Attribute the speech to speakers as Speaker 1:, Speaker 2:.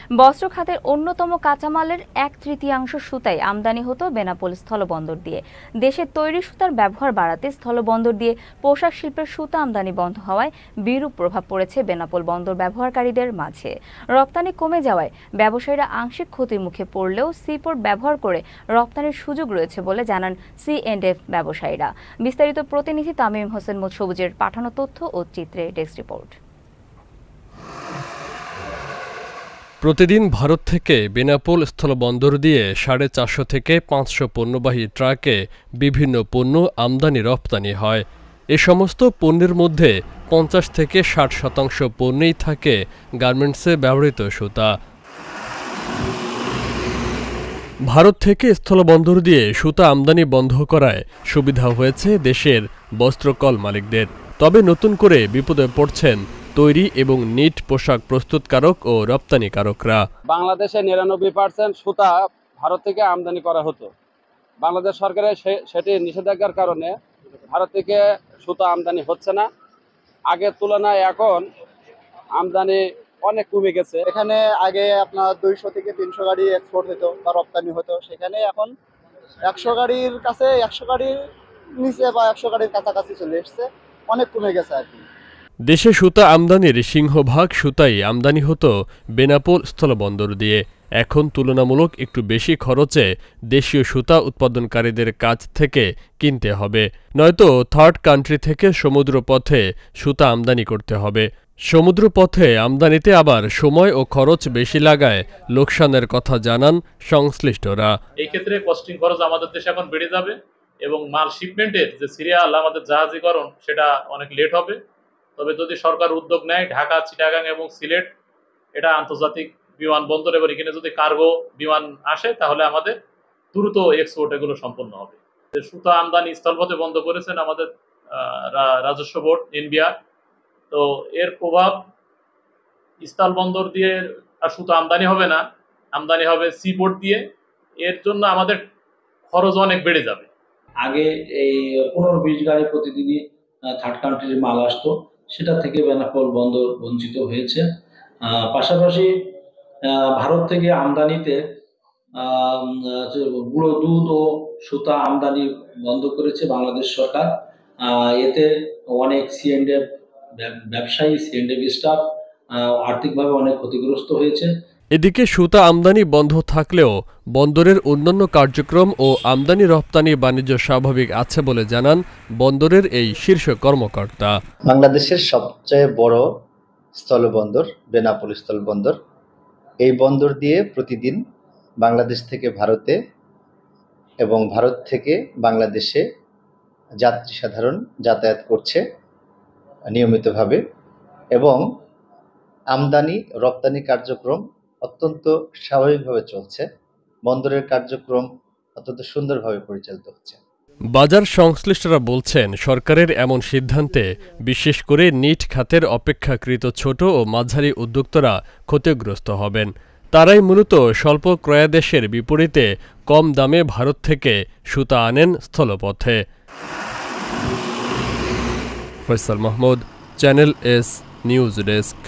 Speaker 1: বস্ত্র খাতের অন্যতম কাঁচামালের 1/3 সুতাই আমদানি হতো বেনাপোল স্থলবন্দর দিয়ে। দেশে তৈরি সুতার ব্যবহার বাড়াতে স্থলবন্দর দিয়ে পোশাক শিল্পের সুতা আমদানি বন্ধ হওয়ায় বিরূপ প্রভাব পড়েছে বেনাপোল বন্দর ব্যবহারকারীদের মাঝে। রপ্তানি কমে যাওয়ায় ব্যবসায়ীরা আংশিক ক্ষতির মুখে পড়লেও সিপোর্ট ব্যবহার করে রপ্তানির সুযোগ রয়েছে বলে জানান C&F ব্যবসায়ীরা। বিস্তারিত প্রতিনিধি তামিম হোসেন সবুজের পাঠানো তথ্য ও চিত্রে ডেস্ক রিপোর্ট।
Speaker 2: প্রতিদিন ভারত থেকে বেনাপোল স্থলবন্দর দিয়ে 450 থেকে 500 পণ্যবাহী ট্রাকে বিভিন্ন পণ্য আমদানি রপ্তানি হয়। এ সমস্ত পণ্যের মধ্যে 50 থেকে 60% পণ্যেই থাকে গার্মেন্টসে ব্যবহৃত সুতা। ভারত থেকে স্থলবন্দর দিয়ে সুতা আমদানি বন্ধ করায় সুবিধা হয়েছে দেশের বস্ত্রকল মালিকদের। তবে নতুন করে বিপদে পড়ছেন তৈরি এবং নিট পোশাক প্রস্তুতকারক ও রপ্তানিকারকরা।
Speaker 3: বাংলাদেশে 99% সুতা ভারত থেকে আমদানি করা হতো। বাংলাদেশ সরকারের সেটি নিষেধাজ্ঞার কারণে ভারত থেকে সুতা আমদানি হচ্ছে না। আগের তুলনায় এখন আমদানি অনেক কমে গেছে।
Speaker 4: এখানে আগে আপনার 200 থেকে 300 গাড়ি এক্সপোর্ট হতো বা রপ্তানি হতো, সেখানে এখন 100 গাড়ির কাছে, 100 গাড়ির নিচে বা 100 গাড়ির কাছাকাছি চলে এসছে, অনেক কমে গেছে আর কি।
Speaker 2: দেশে সুতা আমদানির সিংহভাগ সুতাই আমদানি হতো বেনাপোল স্থলবন্দর দিয়ে। এখন তুলনামূলক একটু বেশি খরচে দেশীয় সুতা উৎপাদনকারীদের কাছ থেকে কিনতে হবে, নয়তো থার্ড কান্ট্রি থেকে সমুদ্রপথে সুতা আমদানি করতে হবে। সমুদ্রপথে আমদানিতে আবার সময় ও খরচ বেশি লাগায় লোকসানের কথা জানান সংশ্লিষ্টরা।
Speaker 5: এই ক্ষেত্রে কস্টিং খরচ আমাদের দেশে এখন বেড়ে যাবে এবং মাল শিপমেন্টের যে সিরিয়াল আমাদের জাহাজীকরণ সেটা অনেক লেট হবে। তবে যদি সরকার উদ্যোগ নেয়, ঢাকা, চিটাগাং এবং সিলেট এটা আন্তর্জাতিক বিমানবন্দর, এবং এখানে যদি কার্গো বিমান আসে তাহলে আমাদের দ্রুত এক্সপোর্ট এগুলো সম্পন্ন হবে। সুতা আমদানি স্থলপথে বন্ধ করেছেন আমাদের রাজস্ব বোর্ড NBR। তো এর প্রভাব স্থলবন্দর দিয়ে আর সুতা আমদানি হবে না, আমদানি হবে সিপোর্ট দিয়ে। এর জন্য আমাদের খরচ অনেক বেড়ে যাবে।
Speaker 6: আগে এই 15-20 গাড়ি প্রতিদিনই থার্ড কান্ট্রির মাল আসতো, সেটা থেকে বেনাপোল বন্দর বঞ্চিত হয়েছে। পাশাপাশি ভারত থেকে আমদানিতে গুঁড়ো দুধ ও সুতা আমদানি বন্ধ করেছে বাংলাদেশ সরকার। এতে অনেক C&F ব্যবসায়ী, C&F স্টাফ আর্থিকভাবে অনেক ক্ষতিগ্রস্ত হয়েছে।
Speaker 2: এদিকে সুতা আমদানি বন্ধ থাকলেও বন্দরের অন্যান্য কার্যক্রম ও আমদানি রপ্তানি বাণিজ্য স্বাভাবিক আছে বলে জানান বন্দরের এই শীর্ষ কর্মকর্তা।
Speaker 7: বাংলাদেশের সবচেয়ে বড় স্থলবন্দর বেনাপোল স্থলবন্দর। এই বন্দর দিয়ে প্রতিদিন বাংলাদেশ থেকে ভারতে এবং ভারত থেকে বাংলাদেশে যাত্রী সাধারণ যাতায়াত করছে নিয়মিতভাবে, এবং আমদানি রপ্তানি কার্যক্রম অত্যন্ত স্বাভাবিকভাবে চলছে। বন্দরের কার্যক্রম অত্যন্ত সুন্দরভাবে পরিচালিত হচ্ছে।
Speaker 2: বাজার সংশ্লিষ্টরা বলছেন, সরকারের এমন সিদ্ধান্তে বিশেষ করে নিট খাতের অপেক্ষাকৃত ছোট ও মাঝারি উদ্যোক্তারা ক্ষতিগ্রস্ত হবেন। তারাই মূলত স্বল্প ক্রয়াদেশের বিপরীতে কম দামে ভারত থেকে সুতা আনেন স্থলপথে। Faisal Mahmud, channel S news desk.